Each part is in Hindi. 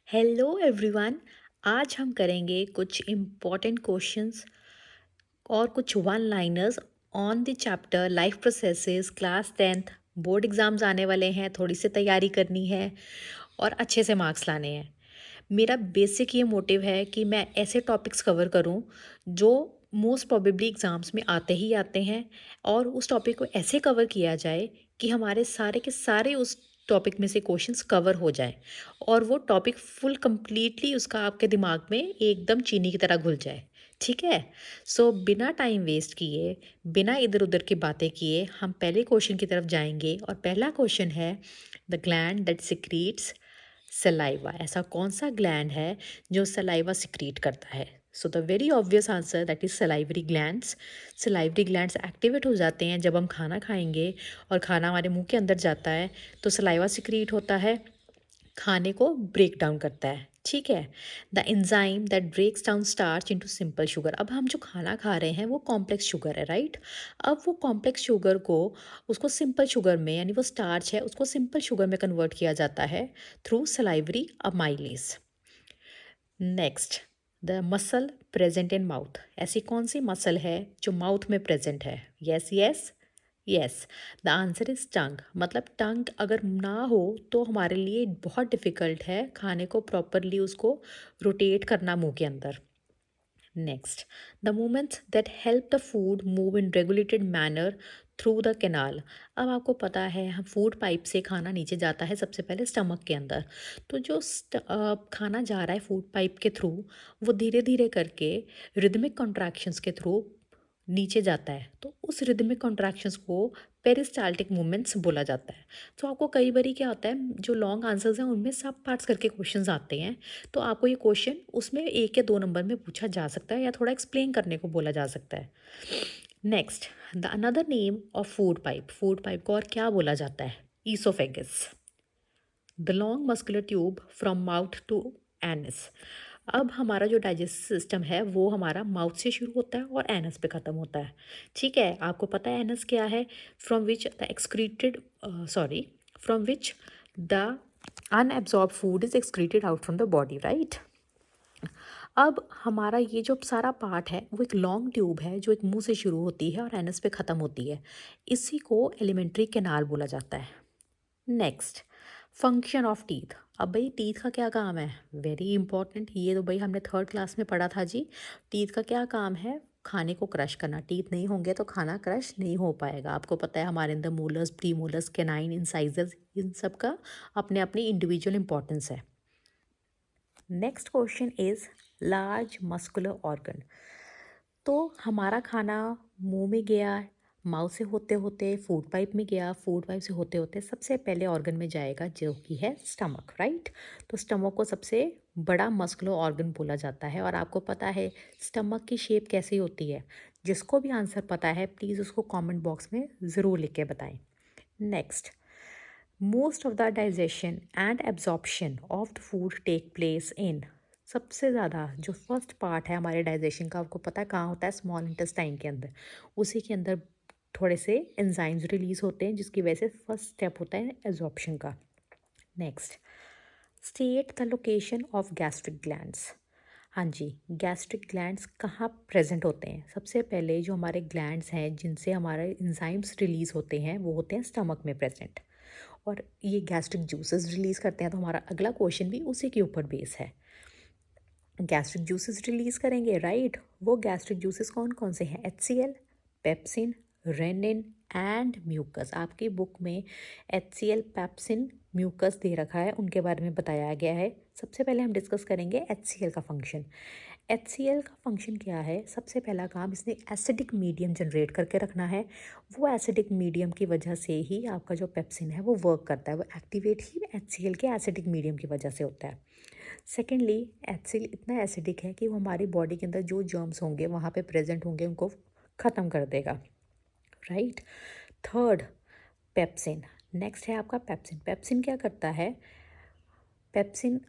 Hello everyone. आज हम करेंगे कुछ इम्पोर्टेंट क्वेश्चंस और कुछ one liners on the chapter life processes class 10th। Board exams आने वाले हैं, थोड़ी सी तैयारी करनी है और अच्छे से मार्क्स लाने हैं। मेरा बेसिक ये मोटिव है कि मैं ऐसे टॉपिक्स कवर करूं जो मोस्ट प्रोबेबली एग्ज़ाम्स में आते ही आते हैं, और उस टॉपिक को ऐसे कवर किया जाए कि हमारे सारे के सारे उस टॉपिक में से क्वेश्चंस कवर हो जाए और वो टॉपिक फुल कंप्लीटली उसका आपके दिमाग में एकदम चीनी की तरह घुल जाए। ठीक है। सो बिना टाइम वेस्ट किए, बिना इधर उधर की बातें किए, हम पहले क्वेश्चन की तरफ जाएंगे। और पहला क्वेश्चन है, the gland that secretes saliva. ऐसा कौन सा ग्लैंड है जो सलाइवा सिक्रीट करता है? So the very obvious answer that is salivary glands. Salivary glands activate हो जाते हैं जब हम खाना खाएंगे और खाना हमारे मुंह के अंदर जाता है तो सलाइवा सिक्रीट होता है, खाने को ब्रेक डाउन करता है। ठीक है। The enzyme that breaks down starch into simple sugar. अब हम जो खाना खा रहे हैं वो कॉम्प्लेक्स शुगर है, राइट। अब वो कॉम्प्लेक्स शुगर को, उसको सिंपल शुगर में, यानी वो स्टार्च है, उसको सिंपल शुगर में कन्वर्ट किया जाता है through salivary amylase. Next, the muscle present in mouth. ऐसी कौन सी मसल है जो माउथ में प्रेजेंट है? Yes yes yes, the answer is tongue. मतलब टंग अगर ना हो तो हमारे लिए बहुत डिफ़िकल्ट है खाने को प्रॉपरली उसको रोटेट करना मुंह के अंदर। Next, the movements that help the food move in regulated manner through the canal. अब आपको पता है हम फूड पाइप से खाना नीचे जाता है सबसे पहले स्टमक के अंदर। तो जो खाना जा रहा है फूड पाइप के थ्रू, वो धीरे धीरे करके रिदमिक कॉन्ट्रैक्शंस के थ्रू नीचे जाता है। तो उस रिदमिक कॉन्ट्रैक्शंस को पेरिस्टाल्टिक मूवमेंट्स बोला जाता है। तो आपको कई बारी क्या होता है, जो लॉन्ग आंसर्स हैं उनमें सब पार्ट्स करके क्वेश्चंस आते हैं, तो आपको ये क्वेश्चन उसमें 1 या 2 नंबर में पूछा जा सकता है या थोड़ा एक्सप्लेन करने को बोला जा सकता है। Next, the another name of food pipe. Food pipe को और क्या बोला जाता है? Oesophagus, the long muscular tube from mouth to anus. अब हमारा जो डाइजेस्टिव सिस्टम है वो हमारा माउथ से शुरू होता है और एनस पे ख़त्म होता है। ठीक है। आपको पता है एनस क्या है? From which the excreted sorry from which the unabsorbed food is excreted out from the body, right. अब हमारा ये जो सारा पार्ट है वो एक लॉन्ग ट्यूब है जो एक मुंह से शुरू होती है और एनस पे ख़त्म होती है। इसी को एलिमेंट्री कैनाल बोला जाता है। Next, function of teeth. अब भाई टीथ का क्या काम है? Very important. ये तो भाई हमने थर्ड क्लास में पढ़ा था जी। टीथ का क्या काम है? खाने को क्रश करना। टीथ नहीं होंगे तो खाना क्रश नहीं हो पाएगा। आपको पता है हमारे अंदर molars, premolars, canine, incisors, इन सब का अपने अपनी इंडिविजुअल इंपॉर्टेंस है। Next question is large muscular organ. तो हमारा खाना मुंह में गया, माउथ से होते होते फूड पाइप में गया, फूड पाइप से होते होते सबसे पहले ऑर्गन में जाएगा जो कि है स्टमक, राइट। तो स्टमक को सबसे बड़ा मस्कुलर ऑर्गन बोला जाता है। और आपको पता है स्टमक की शेप कैसी होती है? जिसको भी आंसर पता है प्लीज़ उसको कमेंट बॉक्स में ज़रूर लिख के बताएं। Next, most of the digestion and absorption of the food take place in. सबसे ज़्यादा जो फर्स्ट पार्ट है हमारे डाइजेशन का, आपको पता है कहाँ होता है? स्मॉल इंटेस्टाइन के अंदर। उसी के अंदर थोड़े से एंजाइम्स रिलीज होते हैं जिसकी वजह से फर्स्ट स्टेप होता है एब्जॉर्प्शन का। Next, state the location of gastric glands. हाँ जी, गैस्ट्रिक ग्लैंड्स कहाँ प्रेजेंट होते हैं? सबसे पहले जो हमारे ग्लैंड्स हैं जिनसे हमारे एंजाइम्स रिलीज होते हैं वो होते हैं स्टमक में प्रेजेंट, और ये गैस्ट्रिक जूसेस रिलीज़ करते हैं। तो हमारा अगला क्वेश्चन भी उसी के ऊपर बेस है। गैस्ट्रिक जूसेस रिलीज़ करेंगे, राइट। वो गैस्ट्रिक जूसेस कौन कौन से हैं? HCl, pepsin, rennin and mucus. आपकी बुक में HCl, पेप्सिन, म्यूकस दे रखा है, उनके बारे में बताया गया है। सबसे पहले हम डिस्कस करेंगे HCl का फंक्शन। HCl का फंक्शन क्या है? सबसे पहला काम, इसने एसिडिक मीडियम जनरेट करके रखना है। वो एसिडिक मीडियम की वजह से ही आपका जो पेप्सिन है वो वर्क करता है। वो एक्टिवेट ही HCl के एसिडिक मीडियम की वजह से होता है। सेकेंडली, HCl इतना एसिडिक है कि वो हमारी बॉडी के अंदर जो जर्म्स होंगे वहाँ पे प्रेजेंट होंगे उनको ख़त्म कर देगा, राइट। Third, pepsin. नेक्स्ट है आपका पेप्सिन। पेप्सिन क्या करता है? पेप्सिन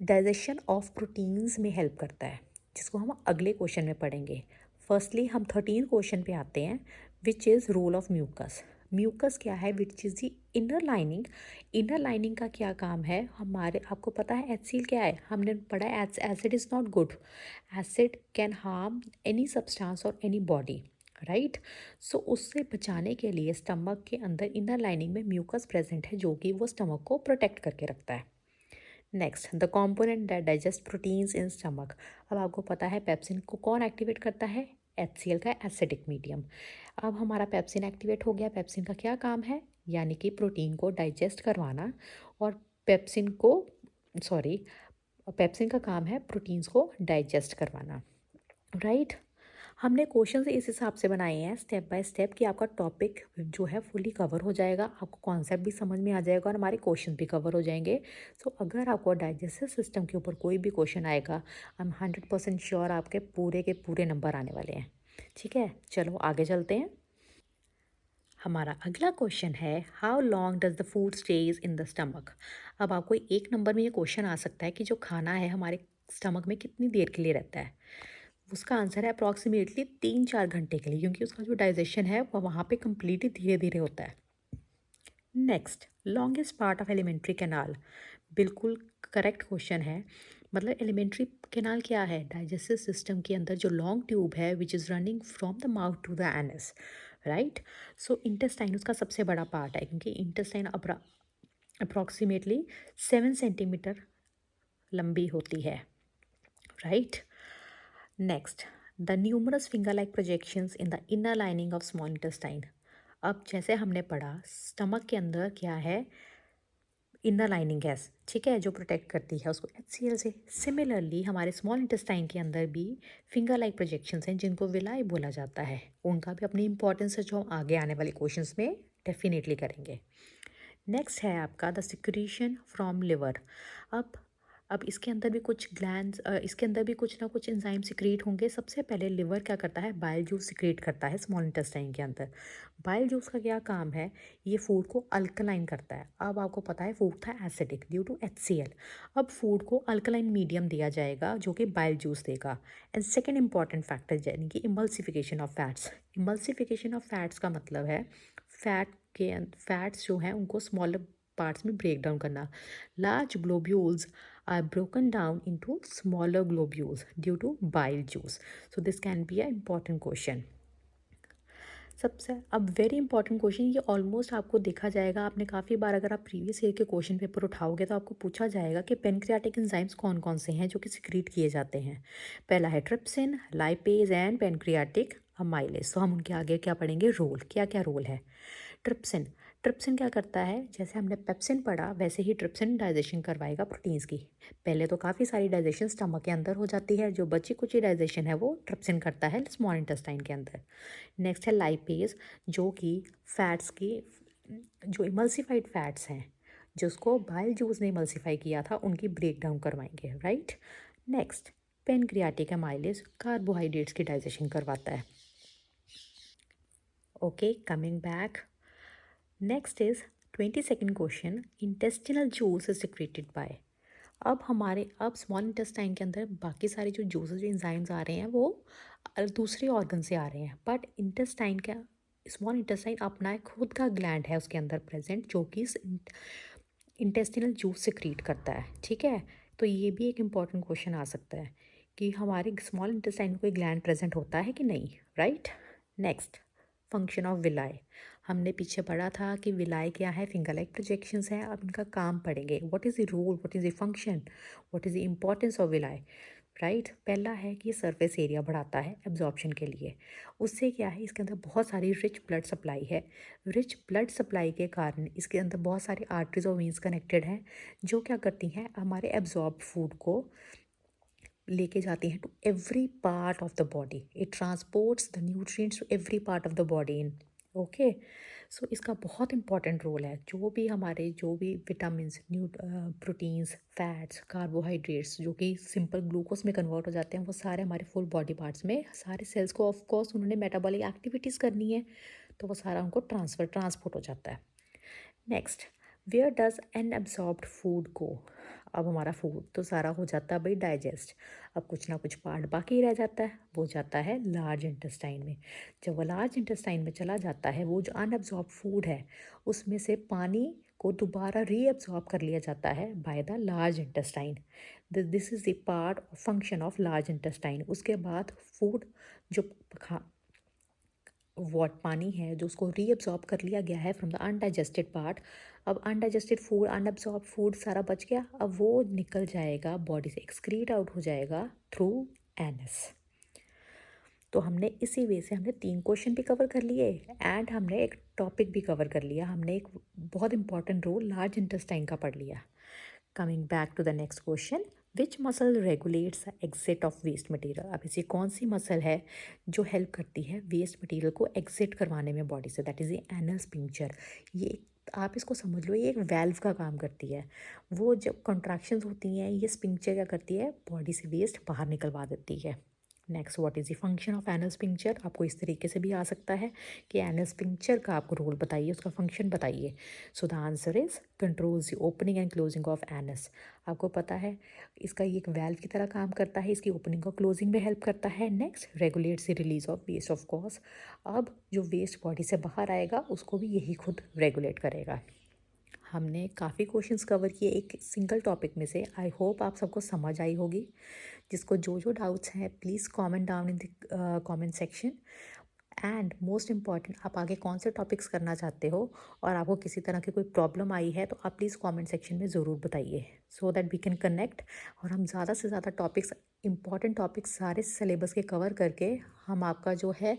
डाइजेशन ऑफ प्रोटीन्स में हेल्प करता है, जिसको हम अगले क्वेश्चन में पढ़ेंगे। फर्स्टली हम 13 क्वेश्चन पे आते हैं, which is role of mucus. Mucus क्या है? Which is the inner lining का क्या काम है हमारे, आपको पता है HCl क्या है, हमने पढ़ा है acid is not good, acid can harm any substance और एनी बॉडी, राइट। सो उससे बचाने के लिए स्टमक के अंदर इनर लाइनिंग में म्यूकस प्रेजेंट है जो कि वो स्टमक को प्रोटेक्ट करके रखता है। Next, the component that digest proteins in stomach. अब आपको पता है पेप्सिन को कौन एक्टिवेट करता है, HCl का एसिडिक मीडियम। अब हमारा पेप्सिन एक्टिवेट हो गया, पेप्सिन का क्या काम है, यानी कि प्रोटीन को डाइजेस्ट करवाना, और पेप्सिन को सॉरी पेप्सिन का काम है प्रोटीन्स को डाइजेस्ट करवाना, राइट। हमने क्वेश्चन इस हिसाब से बनाए हैं स्टेप बाय स्टेप कि आपका टॉपिक जो है फुली कवर हो जाएगा, आपको कॉन्सेप्ट भी समझ में आ जाएगा और हमारे क्वेश्चन भी कवर हो जाएंगे। सो अगर आपको डाइजेस्टिव सिस्टम के ऊपर कोई भी क्वेश्चन आएगा, आई एम 100% श्योर आपके पूरे के पूरे नंबर आने वाले हैं। ठीक है, चलो आगे चलते हैं। हमारा अगला क्वेश्चन है, how long does the food stage in the stomach. अब आपको एक नंबर में ये क्वेश्चन आ सकता है कि जो खाना है हमारे स्टमक में कितनी देर के लिए रहता है। उसका आंसर है अप्रॉक्सीमेटली 3-4 घंटे के लिए, क्योंकि उसका जो डाइजेशन है वो वहाँ पे कम्प्लीटली धीरे धीरे होता है। Next, longest part of alimentary canal. बिल्कुल करेक्ट क्वेश्चन है। मतलब एलिमेंट्री कैनाल क्या है, डाइजेस्टिव सिस्टम के अंदर जो लॉन्ग ट्यूब है which is running from the mouth to the anus, right. So intestine उसका सबसे बड़ा पार्ट है, क्योंकि इंटेस्टाइन अप्रॉक्सीमेटली 7 सेंटीमीटर लंबी होती है, right. Next, the numerous finger like projections in the inner lining of small intestine. अब जैसे हमने पढ़ा स्टमक के अंदर क्या है, इनर लाइनिंग गैस, ठीक है, जो प्रोटेक्ट करती है उसको HCl से। सिमिलरली हमारे स्मॉल इंटेस्टाइन के अंदर भी फिंगर लाइक प्रोजेक्शंस हैं जिनको विलाई बोला जाता है, उनका भी अपनी इंपॉर्टेंस है जो हम आगे आने वाले क्वेश्चंस में डेफिनेटली करेंगे। नेक्स्ट है आपका द सिक्रीशन फ्रॉम लिवर। अब अब इसके अंदर भी कुछ ग्लैंड्स, इसके अंदर भी कुछ ना कुछ एंजाइम सिक्रीट होंगे। सबसे पहले लिवर क्या करता है, बाइल जूस सिक्रीट करता है स्मॉल इंटेस्टाइन के अंदर। बाइल जूस का क्या काम है, ये फूड को अल्कलाइन करता है। अब आपको पता है फूड था एसिडिक ड्यू टू HCl, अब फूड को अल्कलाइन मीडियम दिया जाएगा जो कि बाइल जूस देगा। एंड सेकेंड इंपॉर्टेंट फैक्टर यानी कि emulsification of fats. Emulsification of fats का मतलब है फैट्स जो हैं उनको स्मॉलर पार्ट्स में ब्रेक डाउन करना। Large globules are broken down into smaller globules due to bile juice. So this can be an important question. सबसे अब वेरी इंपॉर्टेंट क्वेश्चन, ये ऑलमोस्ट आपको देखा जाएगा, आपने काफ़ी बार अगर आप प्रीवियस ईयर के क्वेश्चन पेपर उठाओगे तो आपको पूछा जाएगा कि पेनक्रियाटिक एंजाइम्स कौन कौन से हैं जो कि सिक्रीट किए जाते हैं। पहला है trypsin, lipase and pancreatic amylase. तो हम उनके आगे क्या पढ़ेंगे, रोल, क्या क्या रोल है। ट्रिप्सिन, ट्रिप्सिन क्या करता है, जैसे हमने पेप्सिन पढ़ा वैसे ही ट्रिप्सिन डाइजेशन करवाएगा प्रोटीन्स की। पहले तो काफ़ी सारी डाइजेशन स्टमक के अंदर हो जाती है, जो बची कुछ डाइजेशन है वो ट्रिप्सिन करता है स्मॉल इंटेस्टाइन के अंदर। नेक्स्ट है लाइपेज, जो कि फैट्स की जो इमल्सिफाइड फैट्स हैं जिसको बाइल जूस ने इमल्सिफाई किया था उनकी ब्रेक डाउन करवाएंगे, right. Next, pancreatic amylase carbohydrates की डाइजेशन करवाता है। Okay, coming back, next is 22nd question, intestinal juice is secreted by. अब स्मॉल इंटेस्टाइन के अंदर बाकी सारे जो जूसेस जो इंजाइम्स आ रहे हैं वो दूसरे ऑर्गन से आ रहे हैं, बट इंटेस्टाइन का स्मॉल इंटेस्टाइन अपना एक खुद का ग्लैंड है उसके अंदर प्रेजेंट जो कि इंटेस्टिनल जूस सिक्रीट करता है, ठीक है। तो ये भी एक इम्पॉर्टेंट क्वेश्चन आ सकता है कि हमारे स्मॉल इंटेस्टाइन में कोई ग्लैंड प्रेजेंट होता है कि नहीं, right. Next, function of villi. हमने पीछे पढ़ा था कि विलाई क्या है, फिंगर लाइक प्रोजेक्शंस हैं। अब इनका काम पढ़ेंगे, what is the role, what is the function, what is the importance of villi, right. पहला है कि ये सरफेस एरिया बढ़ाता है एब्जॉर्प्शन के लिए। उससे क्या है, इसके अंदर बहुत सारी रिच ब्लड सप्लाई है। रिच ब्लड सप्लाई के कारण इसके अंदर बहुत सारी आर्टरीज और वेन्स कनेक्टेड हैं जो क्या करती हैं, हमारे एब्जॉर्ब फूड को लेके जाती हैं to every part of the body. It transports the nutrients to every part of the body in, okay. So इसका बहुत इंपॉर्टेंट रोल है, जो भी विटामिन्स, प्रोटीन्स, फैट्स, कार्बोहाइड्रेट्स जो कि सिंपल ग्लूकोज में कन्वर्ट हो जाते हैं, वो सारे हमारे फुल बॉडी पार्ट्स में, सारे सेल्स को ऑफ कोर्स उन्होंने मेटाबॉलिक एक्टिविटीज़ करनी है तो वो सारा उनको ट्रांसपोर्ट हो जाता है। Next, where does an absorbed food go. अब हमारा फूड तो सारा हो जाता है भाई डाइजेस्ट। अब कुछ ना कुछ पार्ट बाकी रह जाता है, वो जाता है लार्ज इंटेस्टाइन में। जब वो लार्ज इंटेस्टाइन में चला जाता है, वो जो अनअब्जॉर्ब फूड है उसमें से पानी को दोबारा रीअब्जॉर्ब कर लिया जाता है by the large intestine. This is the part function of large intestine. उसके बाद फूड जो खा वॉट पानी है जो उसको रीअब्जॉर्ब कर लिया गया है फ्रॉम द अनडाइजेस्टेड पार्ट। अब अनडाइजेस्टेड फूड, अनअब्जॉर्ब फूड सारा बच गया, अब वो निकल जाएगा बॉडी से, एक्सक्रीट आउट हो जाएगा थ्रू एनस। तो हमने इसी वे से हमने 3 क्वेश्चन भी कवर कर लिए एंड हमने एक टॉपिक भी कवर कर लिया। हमने एक बहुत इंपॉर्टेंट रोल लार्ज इंटेस्टाइन का पढ़ लिया। Coming back to the next question, which muscle regulates exit of waste material. अब ऐसी कौन सी मसल है जो हेल्प करती है वेस्ट मटेरियल को एग्जिट करवाने में बॉडी से? That is the anal sphincter. ये आप इसको समझ लो, ये एक वैल्व का काम करती है। वो जब कॉन्ट्रैक्शंस होती हैं, ये स्फिंक्टर क्या करती है, बॉडी से वेस्ट बाहर निकलवा देती है। Next, what is the function of anal sphincter. आपको इस तरीके से भी आ सकता है कि एनल स्फिंक्टर का आपको रोल बताइए, उसका फंक्शन बताइए। So the answer is controls the opening and closing of anus. आपको पता है इसका ये एक वैल्व की तरह काम करता है, इसकी ओपनिंग और क्लोजिंग में हेल्प करता है। Next, regulates the release of waste of course. अब जो वेस्ट बॉडी से बाहर आएगा उसको भी यही खुद रेगुलेट करेगा। हमने काफ़ी क्वेश्चंस कवर किए एक सिंगल टॉपिक में से। आई होप आप सबको समझ आई होगी। जिसको जो जो डाउट्स हैं please comment down in the comment section. And most important, आप आगे कौन से टॉपिक्स करना चाहते हो और आपको किसी तरह की कोई प्रॉब्लम आई है तो आप प्लीज़ कमेंट सेक्शन में ज़रूर बताइए, so that we can connect और हम ज़्यादा से ज़्यादा टॉपिक्स, इंपॉर्टेंट टॉपिक्स सारे सिलेबस के कवर करके हम आपका जो है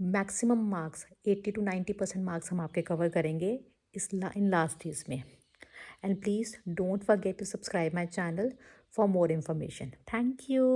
मैक्सिमम मार्क्स 80 to 90% मार्क्स हम आपके कवर करेंगे इन लास्ट ईयर्स में। And please don't forget to subscribe my channel for more information. Thank you.